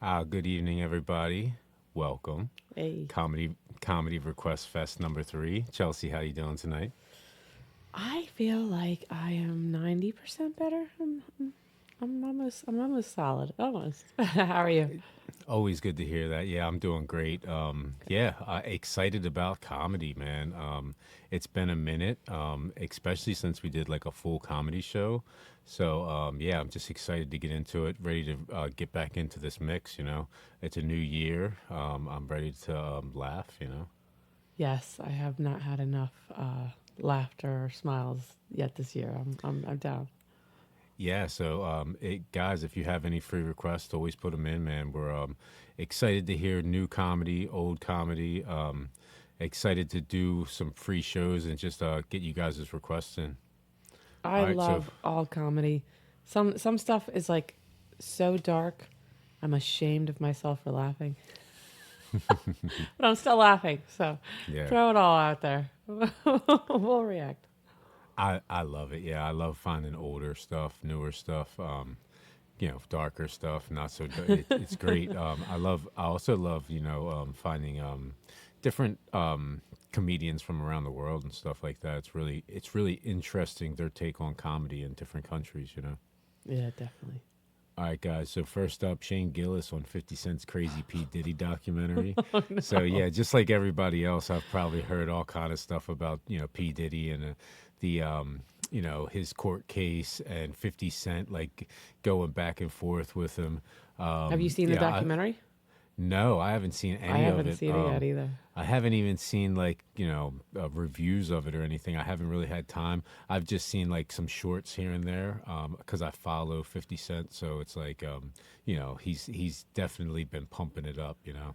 Good evening, everybody. Welcome. Hey, Comedy Request Fest number 3. Chelsea, how you doing tonight? I feel like I am 90% better. I'm almost solid. Almost. How are you? Always good to hear that. Yeah, I'm doing great. Yeah, excited about comedy, man. It's been a minute, especially since we did like a full comedy show. So yeah, I'm just excited to get into it. Ready to get back into this mix. It's a new year. I'm ready to laugh. Yes, I have not had enough laughter or smiles yet this year. I'm down. Yeah, so guys, if you have any free requests, always put them in, man. We're excited to hear new comedy, old comedy. Excited to do some free shows and just get you guys' requests in. I All right, so love all comedy. Some stuff is like so dark. I'm ashamed of myself for laughing, but I'm still laughing. So yeah, throw it all out there. We'll react. I love it. Yeah, I love finding older stuff, newer stuff. Darker stuff. Not so. It's great. I also love finding different comedians from around the world and stuff like that. It's really interesting their take on comedy in different countries. Yeah, definitely. All right, guys. So first up, Shane Gillis on 50 Cent's Crazy P Diddy documentary. Oh So no. yeah, just like everybody else, I've probably heard all kind of stuff about P Diddy and the his court case and 50 Cent like going back and forth with him. Have you seen the Yeah, documentary? no, I haven't seen I any of haven't it. seen it yet either. I haven't even seen like reviews of it or anything. I haven't really had time. I've just seen like some shorts here and there because I follow 50 Cent, so it's like he's definitely been pumping it up. All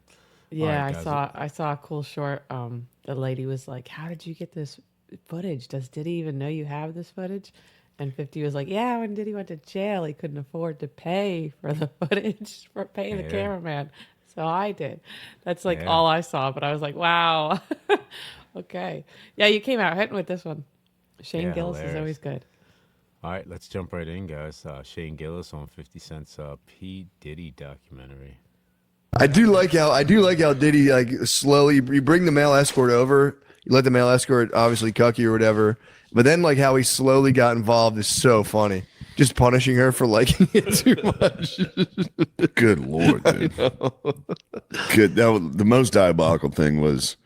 Yeah, right, I guys. saw I saw a cool short. The lady was like, "How did you get this footage? Does Diddy even know you have this footage?" And 50 was like, "Yeah, when Diddy went to jail, he couldn't afford to pay for the footage for pay the Yeah, cameraman. So I did." That's like yeah, all I saw, but I was like, "Wow." Okay. Yeah, you came out hitting with this one. Shane yeah, Gillis is always hilarious. good. All right, let's jump right in, guys. Shane Gillis on 50 Cent's P Diddy documentary. I do like how Diddy like slowly you bring the male escort over, you let the male escort obviously cuck you or whatever, but then like how he slowly got involved is so funny. Just punishing her for liking it too much. Good Lord, I dude. know. Good. The most diabolical thing was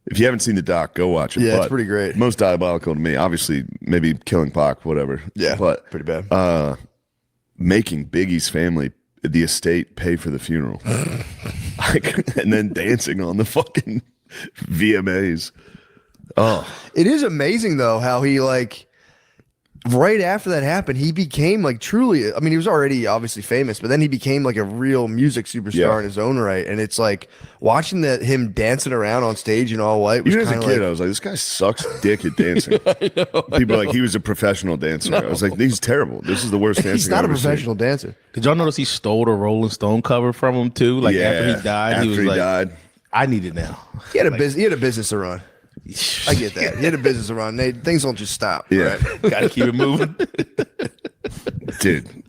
if you haven't seen the doc, go watch it. Yeah, it's But pretty great. most diabolical to me, obviously, maybe killing Pac, whatever. Yeah, But pretty bad. making Biggie's family, the estate, pay for the funeral, like, and then dancing on the fucking VMAs. Oh, It is amazing though how he like right after that happened, he became like truly. I mean, he was already obviously famous, but then he became like a real music superstar yeah. in his own right. And it's like watching that him dancing around on stage in all white was Even as a kind of kid, like I was like, this guy sucks dick at dancing. I know, I People are like, know. he was a professional dancer. I was like, he's terrible. This is the worst He's dancing I've not a ever seen. professional dancer. Did y'all notice he stole the Rolling Stone cover from him too? Like after he Yeah. died, he After was he like, died. "I need it now." He had a Like, business. He had a business to run. I get that. He had a business to run. Things don't just stop. Yeah. Right? gotta keep it moving. Dude.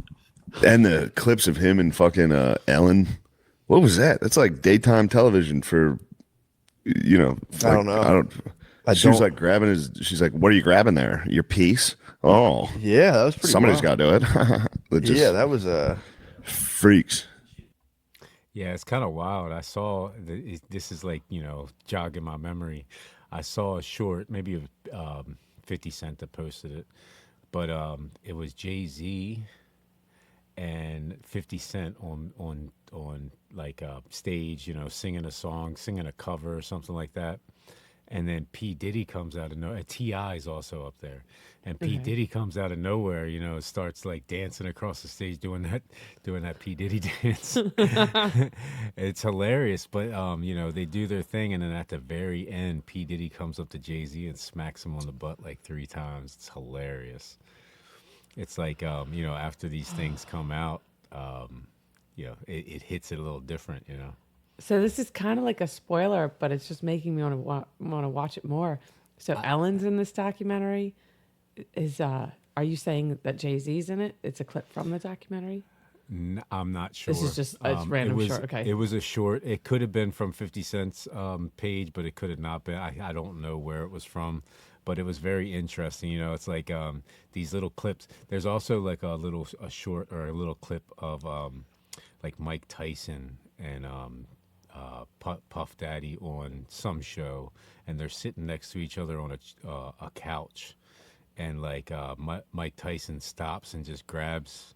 And the clips of him and fucking Ellen. What was that? That's like daytime television for, I don't know. I don't. I She was don't. like grabbing his. She's like, "What are you grabbing there? Your piece? Oh, Yeah, that was pretty. somebody's Wild. got to do it." They're just Yeah, that was freaks. Yeah, it's kind of wild. I saw this is like jogging my memory. I saw a short, maybe of 50 Cent that posted it, but it was Jay-Z and 50 Cent on like stage, singing a song, singing a cover or something like that. And then P Diddy comes out of nowhere. Ti is also up there, and P Okay. Diddy comes out of nowhere. Starts like dancing across the stage, doing that P Diddy dance. It's hilarious, but they do their thing, and then at the very end, P Diddy comes up to Jay Z and smacks him on the butt like 3 times. It's hilarious. It's like after these things come out, it hits it a little different. So this is kind of like a spoiler, but it's just making me want to watch it more. So Ellen's in this documentary. Is Are you saying that Jay Z's in it? It's a clip from the documentary. I'm not sure. This is just it's random it was, short. Okay. It was a short. It could have been from 50 Cent's page, but it could have not been. I don't know where it was from, but it was very interesting. You know, it's like these little clips. There's also like a short or a little clip of like Mike Tyson and Puff Daddy on some show, and they're sitting next to each other on a couch, and like Mike Tyson stops and just grabs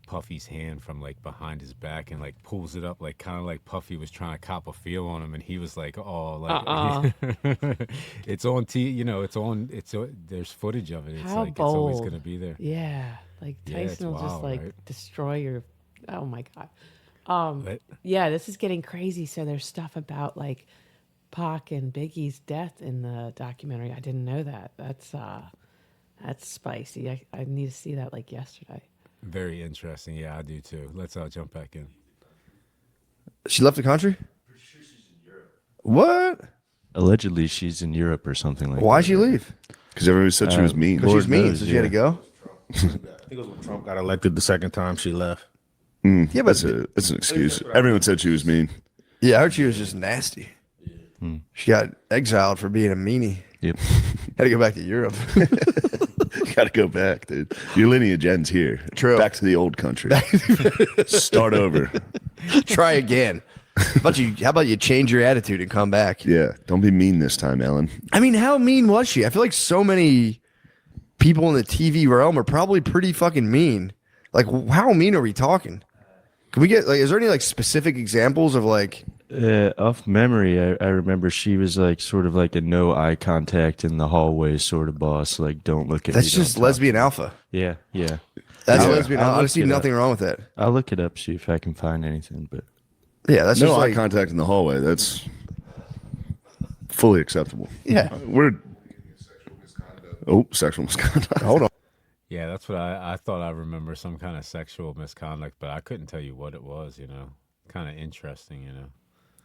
Puffy's hand from like behind his back and like pulls it up, like kind of like Puffy was trying to cop a feel on him, and he was like, "Oh, like it's on you know, there's footage of it. It's How like it's always bold. gonna be there." Yeah, like Yeah, it's Tyson will just wild, like right? destroy your. Oh my god. But Yeah, this is getting crazy. So there's stuff about like Pac and Biggie's death in the documentary. I didn't know that. That's spicy. I need to see that like yesterday. very interesting. Yeah, I do too. Let's jump back in. She left the country. What? Allegedly, she's in Europe or something like Why'd that. she leave? Because everybody said she was mean. Because she's Lord mean, knows, so she had to yeah. go. I think it was when Trump got elected the second time she left. Yeah, but That's an excuse. Everyone said she was mean. yeah, I heard she was just nasty. She got exiled for being a meanie. Yep. Had to go back to Europe. You got to go back, dude. Your lineage ends here. True. Back to the old country. Start over. Try again. How about you change your attitude and come back? Yeah. Don't be mean this time, Ellen. I mean, how mean was she? I feel like so many people in the TV realm are probably pretty fucking mean. Like, how mean are we talking? Can we get like? Is there any like specific examples of like? Off memory, I remember she was like sort of like a no eye contact in the hallway sort of boss. Like, don't look at That's me. don't just talk. lesbian alpha. Yeah, yeah. That's I'll- lesbian. I'll I look see it nothing wrong with that. I'll look it up, see if I can find anything. But Yeah, that's No just eye like contact in the hallway. That's fully acceptable. yeah. We're sexual misconduct. Hold on. Yeah, that's what I thought. I remember some kind of sexual misconduct, but I couldn't tell you what it was. You know, kind of interesting. You know.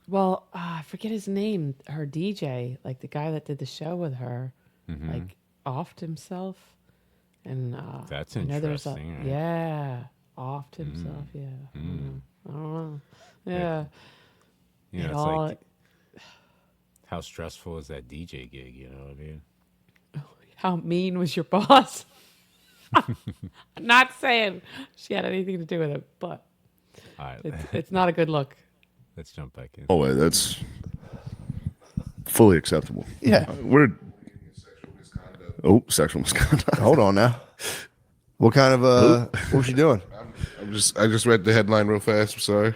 Well, I forget his name. Her DJ, like the guy that did the show with her, like offed himself, and That's I know there's interesting, right? yeah, offed himself. Yeah, I don't know. Yeah, You know, It it's all- like how stressful is that DJ gig? You know what I mean? how mean was your boss? I'm not saying she had anything to do with it, but All right, it's not a good look. let's jump back in. Hallway. That's fully acceptable. Yeah. We're sexual misconduct. Hold on now. What kind of what was she doing? I just read the headline real fast. I'm sorry.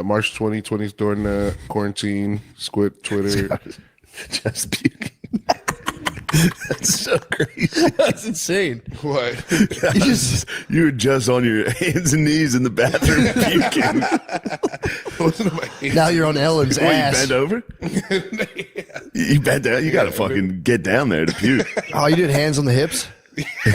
March 2020 during the quarantine, squid Twitter. Just puking. That's so crazy. That's insane. What? You were just on your hands and knees in the bathroom puking. Wasn't in my hand. Now you're on Ellen's What, you ass. bent over? You bent down. You got to fucking get down there to puke. Oh, you did hands on the hips?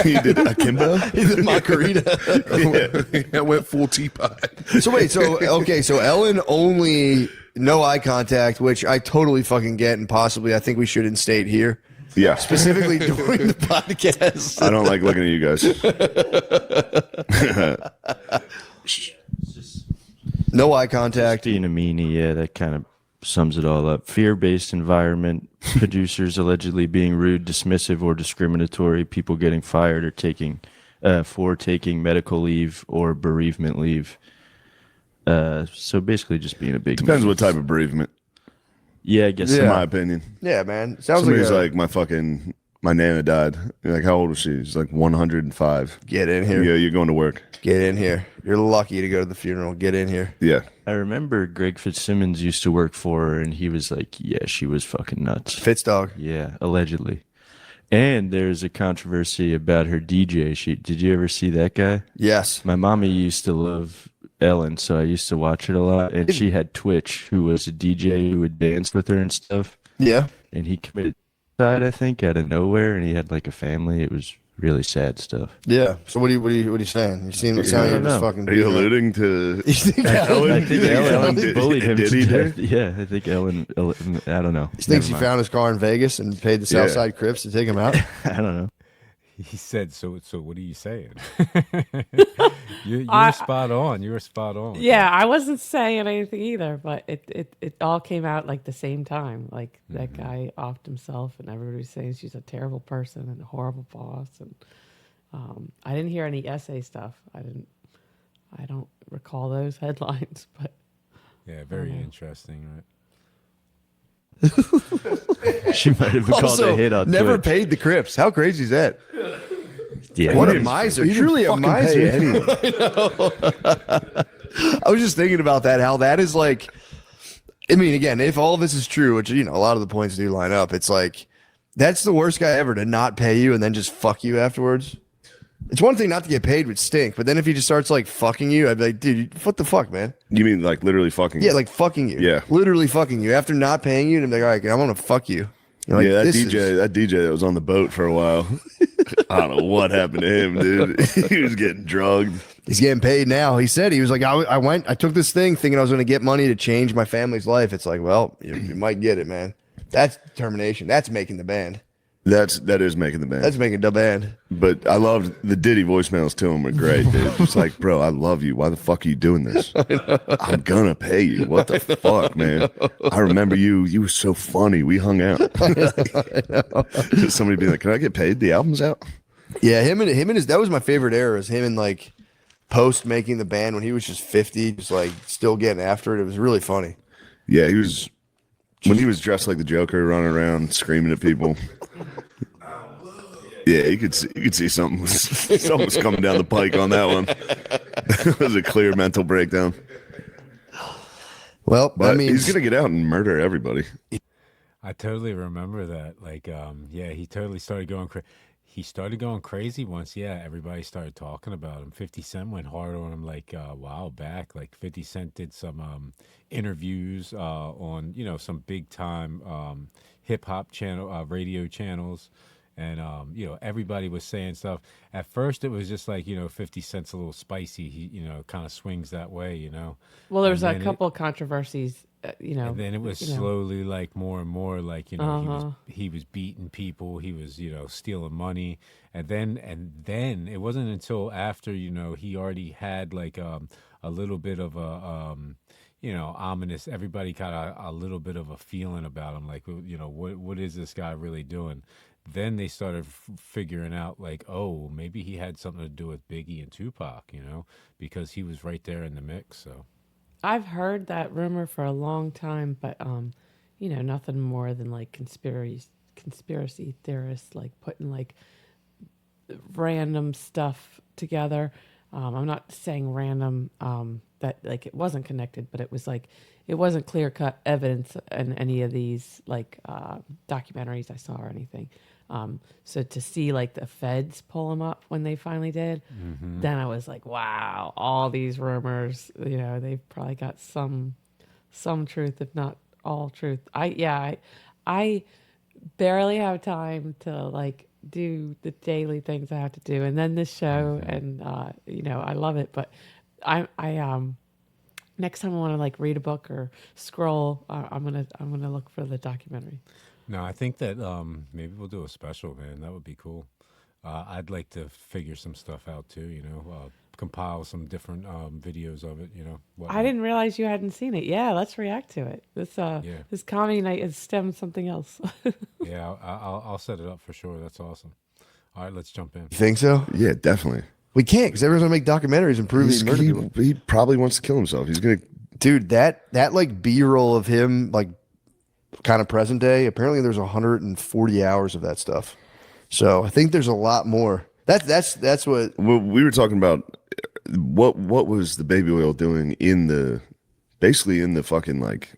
You did akimbo? You did macarita. I went full teapot. So wait, so Ellen only no eye contact, which I totally fucking get, and possibly I think we should instate here. Yeah. Specifically during the podcast. I don't like looking at you guys. No eye contact. being a meanie, yeah, that kind of sums it all up. Fear-based environment, producers allegedly being rude, dismissive, or discriminatory, people getting fired or taking medical leave or bereavement leave. So basically just being a big Depends meanie. what type of bereavement, Yeah, I guess in so. Yeah. my opinion. Yeah, man. Sounds Somebody's like, like, my nana died. You're like, how old was she? She's like 105. get in here. Yeah, you're going to work. Get in here. You're lucky to go to the funeral. Get in here. Yeah. I remember Greg Fitzsimmons used to work for her, and he was like, yeah, she was fucking nuts. Fitz dog. Yeah, allegedly. And there's a controversy about her DJ. Did you ever see that guy? Yes. My mommy used to love Ellen, so I used to watch it a lot. And she had Twitch, who was a DJ who would dance with her and stuff. Yeah. And he committed suicide, I think, out of nowhere. And he had like a family. It was really sad stuff. Yeah. So what are you saying? You seem like I you're don't just know. fucking. Are you alluding to You think Ellen, I think Ellen bullied him to Diddy death. did? Yeah, I think Ellen. I don't know. he thinks he Never mind. found his car in Vegas and paid the Yeah. Southside Crips to take him out? I don't know. He said, so what are you saying? You were I- spot on. You were spot on. with Yeah, that. I wasn't saying anything either, but it all came out like the same time. Like that guy offed himself, and everybody was saying she's a terrible person and a horrible boss. And I didn't hear any essay stuff. I don't recall those headlines, but Yeah, very interesting, right? She might have called Also, a hit on never Twitch. paid the Crips. How crazy is that? Yeah, What he a didn't- miser! He didn't Truly a fucking pay miser. anyone. I was just thinking about that. How that is like. I mean, again, if all this is true, which a lot of the points do line up, it's like that's the worst guy ever to not pay you and then just fuck you afterwards. It's one thing not to get paid would stink, but then if he just starts like fucking you, I'd be like, dude, what the fuck, man? You mean like literally fucking? Yeah, like fucking you. Yeah. Literally fucking you after not paying you, and I'm like, all right, I'm gonna fuck you. You're like, yeah, that this DJ, is- that DJ that was on the boat for a while. I don't know what happened to him, dude. He was getting drugged. He's getting paid now. He said he was like, I took this thing thinking I was gonna get money to change my family's life. It's like, well, you might get it, man. That's determination. That's making the band. That is making the band. That's making the band. But I loved the Diddy voicemails to him were great, dude. It's like, bro, I love you. Why the fuck are you doing this? I'm gonna pay you. What the fuck, man? I remember you. You were so funny. We hung out. Somebody being like, "Can I get paid? The album's out." Yeah, him and his that was my favorite era. Is him and like post making the band when he was just 50, just like still getting after it. It was really funny. Yeah, he was when he was dressed like the Joker, running around screaming at people. Yeah, you could see something was coming down the pike on that one. It was a clear mental breakdown. Well, But that means he's gonna get out and murder everybody. I totally remember that. Like, yeah, he totally started going crazy. He started going crazy once. Yeah, everybody started talking about him. 50 Cent went hard on him like a while back. Like 50 Cent did some interviews on some big time hip hop channel radio channels. And everybody was saying stuff. At first, it was just like 50 Cent's a little spicy. He kind of swings that way. well, there was And a then couple of controversies. And then it was slowly like more and more like he was beating people, he was stealing money, and then it wasn't until after he already had like a little bit of a ominous. Everybody got a little bit of a feeling about him, like what is this guy really doing? Then they started figuring out like, oh, maybe he had something to do with Biggie and Tupac, because he was right there in the mix. So. I've heard that rumor for a long time, but nothing more than like conspiracy theorists like putting like random stuff together. I'm not saying random that like it wasn't connected, but it was like it wasn't clear cut evidence in any of these like documentaries I saw or anything. So to see like the feds pull them up when they finally did, then I was like, wow, all these rumors, they've probably got some truth, if not all truth. I barely have time to like do the daily things I have to do, and then this show, and I love it. But I next time I want to like read a book or scroll, I'm gonna look for the documentary. No, I think that maybe we'll do a special, man. That would be cool. I'd like to figure some stuff out too. Compile some different videos of it. I didn't realize you hadn't seen it. Yeah, let's react to it. This comedy night has stemmed something else. Yeah, I'll set it up for sure. That's awesome. All right, let's jump in. you think so? Yeah, definitely. We can't because everyone's gonna make documentaries and prove he murdered people. He probably wants to kill himself. He's gonna. Dude, that like B-roll of him like kind of present day. Apparently, there's 140 hours of that stuff. So I think there's a lot more. That's what. Well, we were talking about what was the baby oil doing basically in the fucking like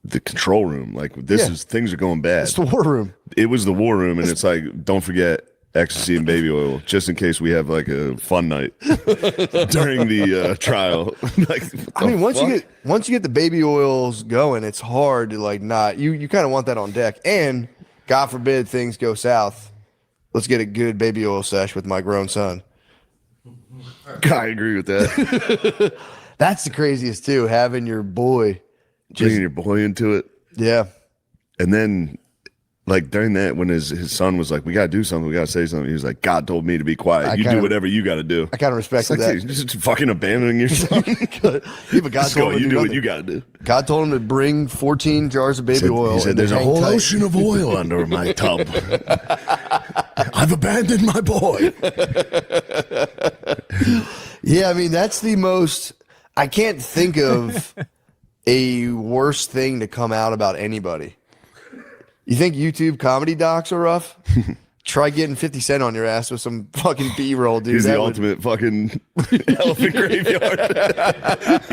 the control room. Like things are going bad. It's the war room. It was the war room, and it's like, don't forget ecstasy and baby oil, just in case we have like a fun night during the trial. Like, I mean, once fuck? you get the baby oils going, it's hard to like not. You kind of want that on deck. And God forbid things go south. Let's get a good baby oil sesh with my grown son. I agree with that. That's the craziest too. Having your boy, Bringing your boy into it, yeah. and then Like during that, when his son was like, "We gotta do something, we gotta say something," he was like, "God told me to be quiet. You do whatever you gotta do." I kind of It's respected like, that. dude, just fucking abandoning your son. Yeah, but God Just go, told him to you do what nothing. you gotta do. God told him to bring 14 jars of baby oil. He said, and "There's a hang whole tight." ocean of oil under my tub. I've abandoned my boy." Yeah, I mean, that's the most. I can't think of a worse thing to come out about anybody. You think YouTube comedy docs are rough? Try getting 50 Cent on your ass with some fucking B-roll, dude. He's the That would- ultimate fucking elephant graveyard.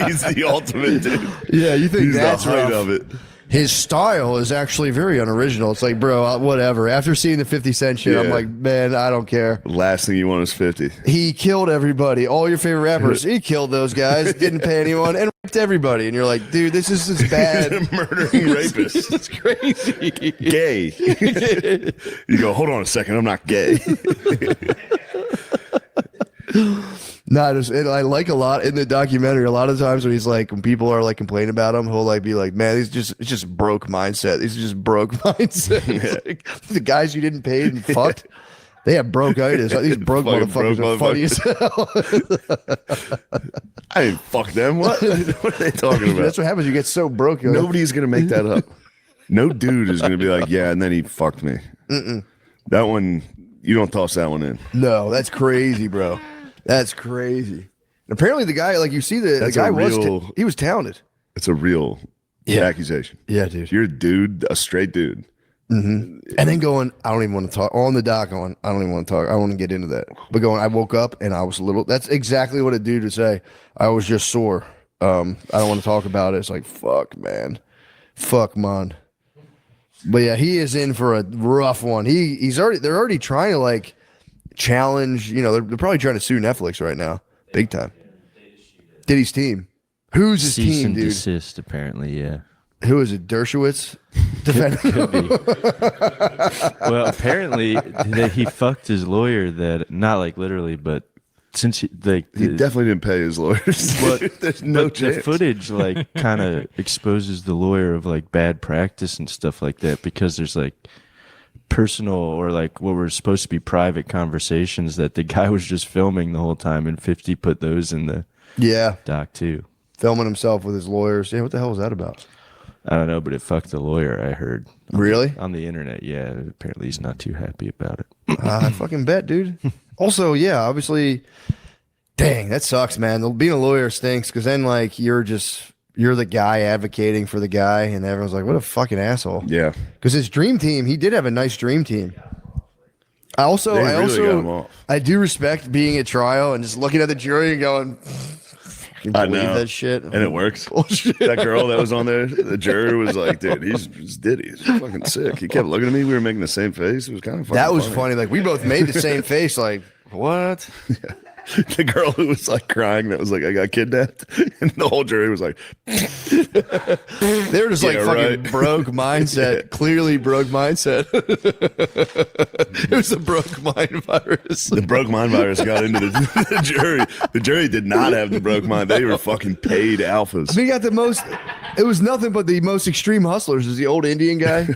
He's the ultimate dude. Yeah, you think He's that's the height rough. of it. His style is actually very unoriginal. It's like, bro, whatever. After seeing the 50 Cent shit, I'm Yeah. like, man, I don't care. Last thing you want is 50. He killed everybody. All your favorite rappers. He killed those guys. Didn't pay anyone and raped everybody. And you're like, dude, this is just bad. He's a murdering rapist. It's crazy. Gay. You go, hold on a second, I'm not gay. No, I like a lot in the documentary. A lot of times when he's like, when people are like complaining about him, he'll like be like, man, it's just broke mindset. These are just broke mindset. It's like, the guys you didn't pay and fucked, they have broke-itis. These broke Fucking motherfuckers broke are funny as hell. I didn't fuck them. What are they talking about? That's what happens. You get so broke. you're like, Nobody's going to make that up. No dude is going to be like, yeah, and then he fucked me. That one, you don't toss that one in. no, that's crazy, bro. That's crazy. And apparently the guy, like you see the That's guy a was, real- he was talented. It's a real accusation. Yeah, dude. You're a dude, a straight dude. And then going, I don't even want to talk on the doc. Going, I don't even want to talk. I don't want to get into that. But going, I woke up and I was a little. That's exactly what a dude would say. I was just sore. I don't want to talk about it. It's like fuck, man, fuck, man. But yeah, he is in for a rough one. He's already. They're already trying to like challenge. You know, they're probably trying to sue Netflix right now, big time. Diddy's team. Who's his Cease team, and dude? desist, apparently, yeah. Who is it? Dershowitz. Could be. Well, apparently he fucked his lawyer. That not like literally, but since He definitely didn't pay his lawyers. But There's no but chance. the footage like kind of exposes the lawyer of like bad practice and stuff like that, because there's like personal or like what were supposed to be private conversations that the guy was just filming the whole time, and 50 put those in the Yeah, doc too. filming himself with his lawyers. Yeah, what the hell was that about? I don't know, but it fucked the lawyer, I heard. Really? On the internet, yeah. Apparently he's not too happy about it. I fucking bet, dude. Also, yeah, obviously, dang, that sucks, man. Being a lawyer stinks because then, like, you're the guy advocating for the guy, and everyone's like, what a fucking asshole. Yeah. Because his dream team, he did have a nice dream team. I They really got him off. I do respect being at trial and just looking at the jury and going, I believe know. that shit. And it works. Bullshit. That girl that was on there, the juror was like, dude, he's Diddy. He's fucking sick. He kept looking at me. We were making the same face. It was kind of funny. That was funny. Like, we both made the same face. Like, what? The girl who was like crying, that was like, I got kidnapped. And the whole jury was like, They were just like Yeah, fucking right. broke mindset. Yeah. Clearly broke mindset. It was a broke mind virus. the broke mind virus got into the jury. The jury did not have the broke mind. They were fucking paid alphas. We got the most. It was nothing but the most extreme hustlers. Is the old Indian guy?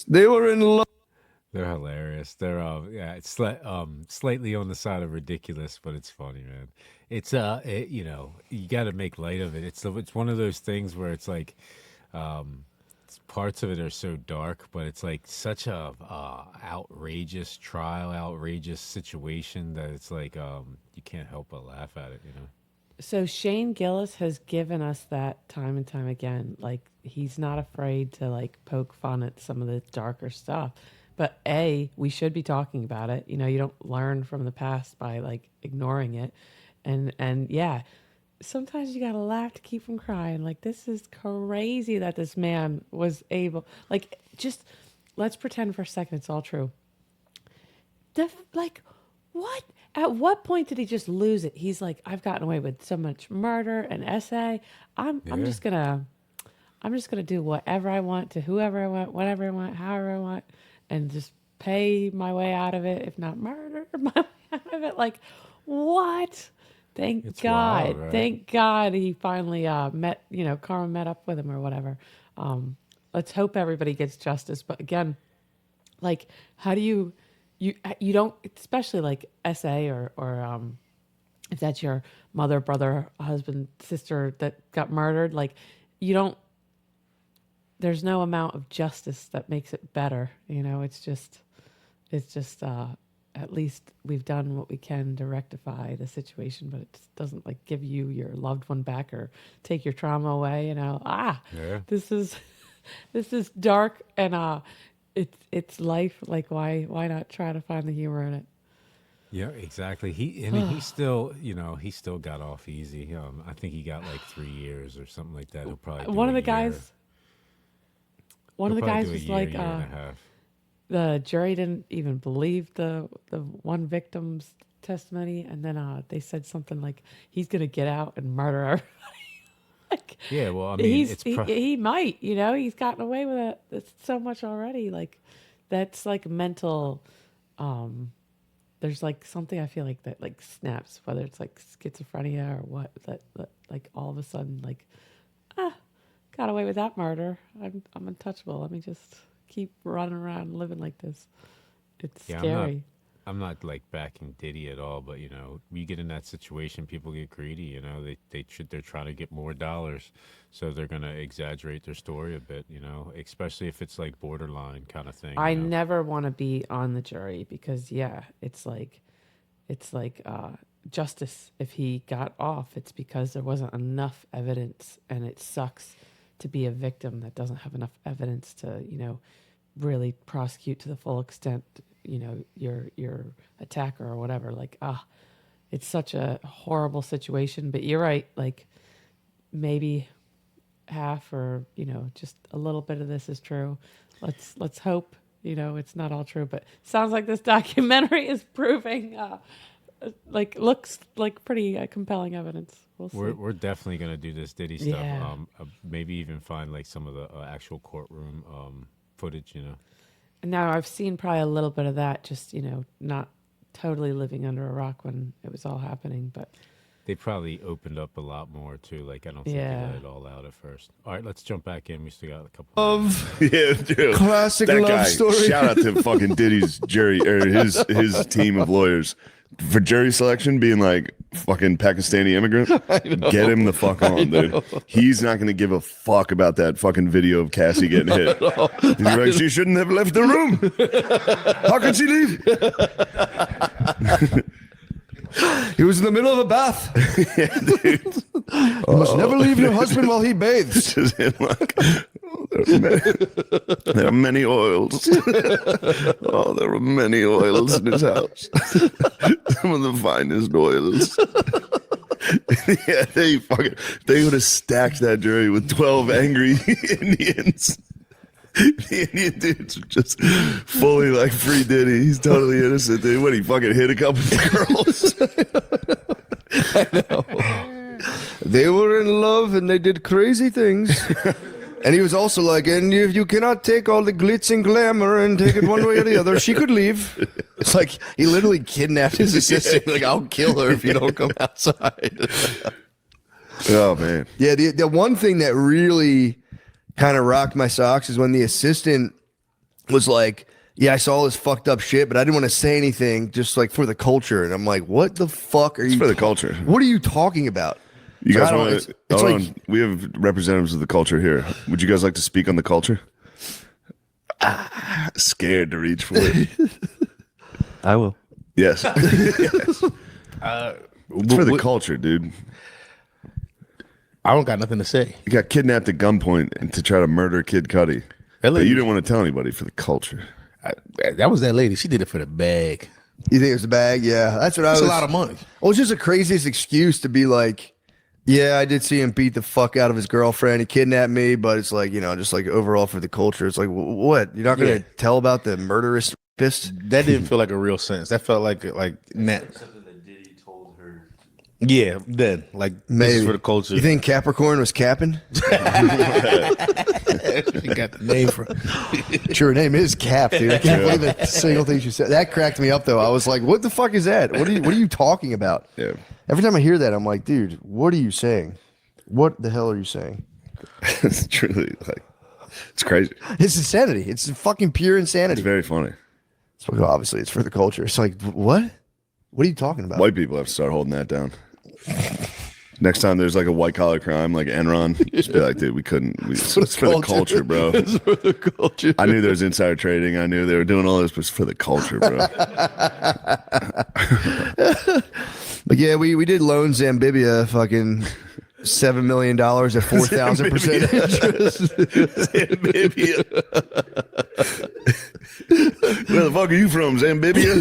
They were in love. They're hilarious. They're yeah, it's slightly on the side of ridiculous, but it's funny, man. It's you know, you got to make light of it. It's one of those things where it's like parts of it are so dark, but it's like such a outrageous trial, outrageous situation that it's like you can't help but laugh at it, you know. So Shane Gillis has given us that time and time again. Like, he's not afraid to like poke fun at some of the darker stuff. But we should be talking about it. You know, you don't learn from the past by like ignoring it. And yeah, sometimes you gotta laugh to keep from crying. Like, this is crazy that this man was able, like, just let's pretend for a second it's all true. Like, what? At what point did he just lose it? He's like, I've gotten away with so much murder and essay. I'm just gonna do whatever I want to whoever I want, whatever I want, however I want, and just pay my way out of it, if not murder my way out of it. Like, what? Thank It's God. wild, right? Thank God he finally karma met up with him or whatever. Let's hope everybody gets justice. But again, Like, how do you don't, especially like SA or if that's your mother, brother, husband, sister that got murdered, like you don't, there's no amount of justice that makes it better. You know, it's just at least we've done what we can to rectify the situation, but it just doesn't like give you your loved one back or take your trauma away. You know, Yeah. this is this is dark and it's life. Like why not try to find the humor in it? Yeah, exactly. He still, he still got off easy. I think he got like 3 years or something like that. He'll probably do One of a the year. guys, one He'll of the probably guys do a was year, like, year and a half. the jury didn't even believe the one victim's testimony, and then they said something like he's gonna get out and murder everybody. Like, Yeah, well, I mean, he might, he's gotten away with it. It's so much already. Like that's like mental. There's like something I feel like that like snaps, whether it's like schizophrenia or what. That like all of a sudden like got away with that murder. I'm untouchable. Let me just keep running around living like this. It's yeah, scary. I'm not like backing Diddy at all, but we get in that situation, people get greedy. They're trying to get more dollars, so they're gonna exaggerate their story a bit. Especially if it's like borderline kind of thing. I never want to be on the jury because it's like justice. If he got off, it's because there wasn't enough evidence, and it sucks to be a victim that doesn't have enough evidence to really prosecute to the full extent your attacker or whatever. Like it's such a horrible situation. But you're right, like maybe half or just a little bit of this is true. Let's hope it's not all true, but sounds like this documentary is proving looks like pretty compelling evidence. We'll see. We're definitely gonna do this Diddy stuff. Yeah. Maybe even find like some of the actual courtroom footage. And now I've seen probably a little bit of that, just not totally living under a rock when it was all happening, but They probably opened up a lot more too. Like I don't think they let it all out at first. All right, let's jump back in. We still got a couple. Yeah, dude. Classic That love guy, story. Shout out to fucking Diddy's jury or his team of lawyers for jury selection being like fucking Pakistani immigrant. Get him the fuck on, dude. He's not gonna give a fuck about that fucking video of Cassie getting hit. He's like, she shouldn't have left the room. How could she leave? He was in the middle of a bath. You must never leave your husband while he bathes. Just him like, there are many oils. Oh, there are many oils in his house. Some of the finest oils. Yeah, they would have stacked that jury with 12 angry Indians. The Indian dudes were just fully like free Diddy. He's totally innocent, dude. What, he fucking hit a couple of girls? They were in love and they did crazy things. And he was also like, and if you cannot take all the glitz and glamour and take it one way or the other, she could leave. It's like he literally kidnapped his assistant. Like, I'll kill her if you don't come outside. Oh, man. Yeah, the one thing that really kind of rocked my socks is when the assistant was like, yeah, I saw all this fucked up shit, but I didn't want to say anything just like for the culture. And I'm like, what the fuck are you for the culture. What are you talking about? You So guys I don't- want it's to? Hold like- on. We have representatives of the culture here. Would you guys like to speak on the culture? Scared to reach for it. I will. Yes. It's for the culture, dude. I don't got nothing to say. You got kidnapped at gunpoint and to try to murder Kid Cudi. That But lady- you didn't want to tell anybody for the culture. That was that lady. She did it for the bag. You think it was a bag? Yeah, that's what I That's was. a lot of money. Well, it's just the craziest excuse to be like, yeah, I did see him beat the fuck out of his girlfriend. He kidnapped me, but it's like, just like overall for the culture. It's like, what? You're not going to Yeah. tell about the murderous fist? That didn't feel like a real sentence. That felt like net. Yeah, then like this Maybe is for the culture. You think Capricorn was capping? She got the name for? Sure, her name is Cap, dude. I can't believe a single thing she said. That cracked me up, though. I was like, what the fuck is that? What are you talking about? Yeah. Every time I hear that, I'm like, dude, what are you saying? What the hell are you saying? It's truly like, It's crazy. It's insanity. It's fucking pure It's insanity. very funny. So obviously, it's for the culture. It's like, what? What are you talking about? White people have to start holding that down. Next time there's like a white collar crime like Enron, just be like, dude, we couldn't. It's for the culture, bro. It's for the culture. I knew there was insider trading. I knew they were doing all this, but it's for the culture, bro. But yeah, we did loan Zambibia fucking $7 million at 4,000% interest. Zambibia. Where the fuck are you from, Zambibia?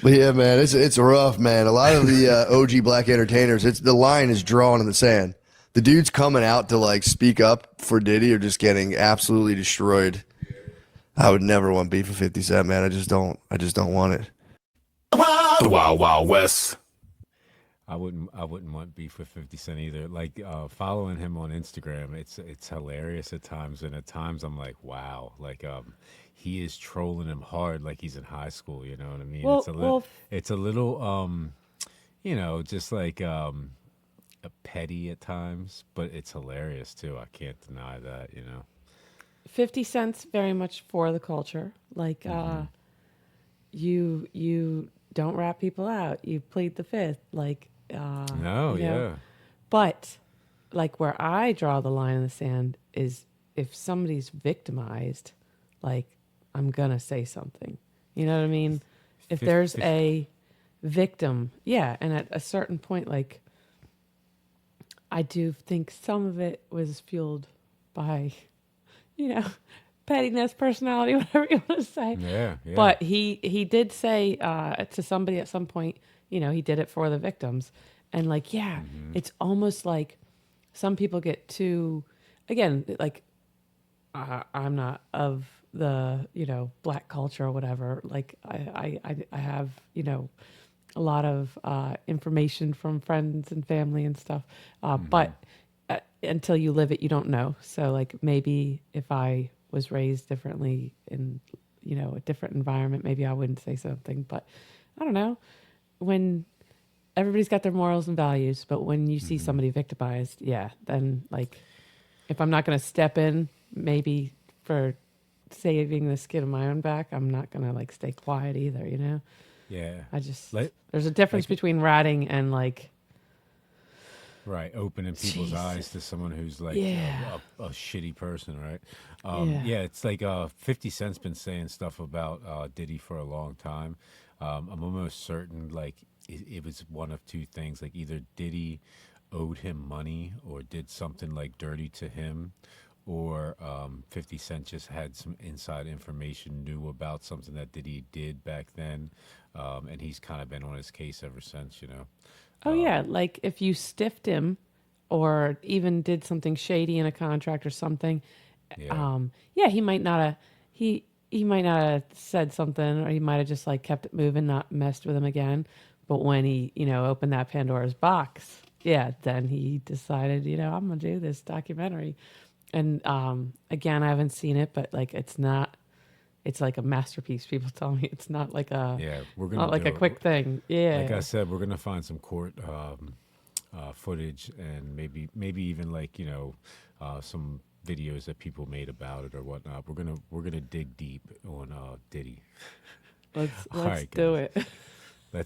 But yeah, man, it's rough, man. A lot of the OG black entertainers, the line is drawn in the sand. The dudes coming out to like speak up for Diddy are just getting absolutely destroyed. I would never want beef with 50 Cent, man. I just don't want it. The Wild Wild West. I wouldn't want beef with 50 Cent either. Like following him on Instagram, it's hilarious at times, and at times I'm like, wow, like he is trolling him hard like he's in high school, you know what I mean? Well, It's a little you know, just like a petty at times, but it's hilarious too. I can't deny that, you know. 50 Cent's very much for the culture. Like you don't rat people out. You plead the fifth. Like No, you know. yeah. But like where I draw the line in the sand is if somebody's victimized, like I'm gonna say something. You know what I mean? If there's a victim, yeah, and at a certain point, like I do think some of it was fueled by, you know, pettiness, personality, whatever you want to say. Yeah, yeah. But he did say to somebody at some point, you know, he did it for the victims. And like, yeah, it's almost like some people get too, again, like I'm not of the, you know, black culture or whatever. Like I have, you know, a lot of information from friends and family and stuff. But until you live it, you don't know. So like maybe if I was raised differently in, you know, a different environment, maybe I wouldn't say something. But I don't know. When everybody's got their morals and values, but when you see somebody victimized, yeah, then like if I'm not going to step in, maybe for saving the skin of my own back, I'm not going to like stay quiet either, you know? Yeah. I just, Like- there's a difference like- between ratting and like, Right, opening people's eyes to someone who's like Yeah. a shitty person, right? Yeah. Yeah, it's like 50 Cent's been saying stuff about Diddy for a long time. I'm almost certain like it was one of two things, like either Diddy owed him money or did something like dirty to him, or 50 Cent just had some inside information, knew about something that Diddy did back then, and he's kind of been on his case ever since, you know. oh yeah, like if you stiffed him or even did something shady in a contract or something, Yeah. yeah, he might not have, he might not have said something, or he might have just like kept it moving, not messed with him again. But when he, you know, opened that Pandora's box, yeah, then he decided, you know, I'm gonna do this documentary. And again, I haven't seen it, but like it's like a masterpiece. People tell me it's not like a Yeah, we're gonna not like do a it. quick thing. Yeah. Like I said, we're gonna find some court footage and maybe even like, you know, some videos that people made about it or whatnot. We're gonna dig deep on Diddy. let's All right, do guys. it.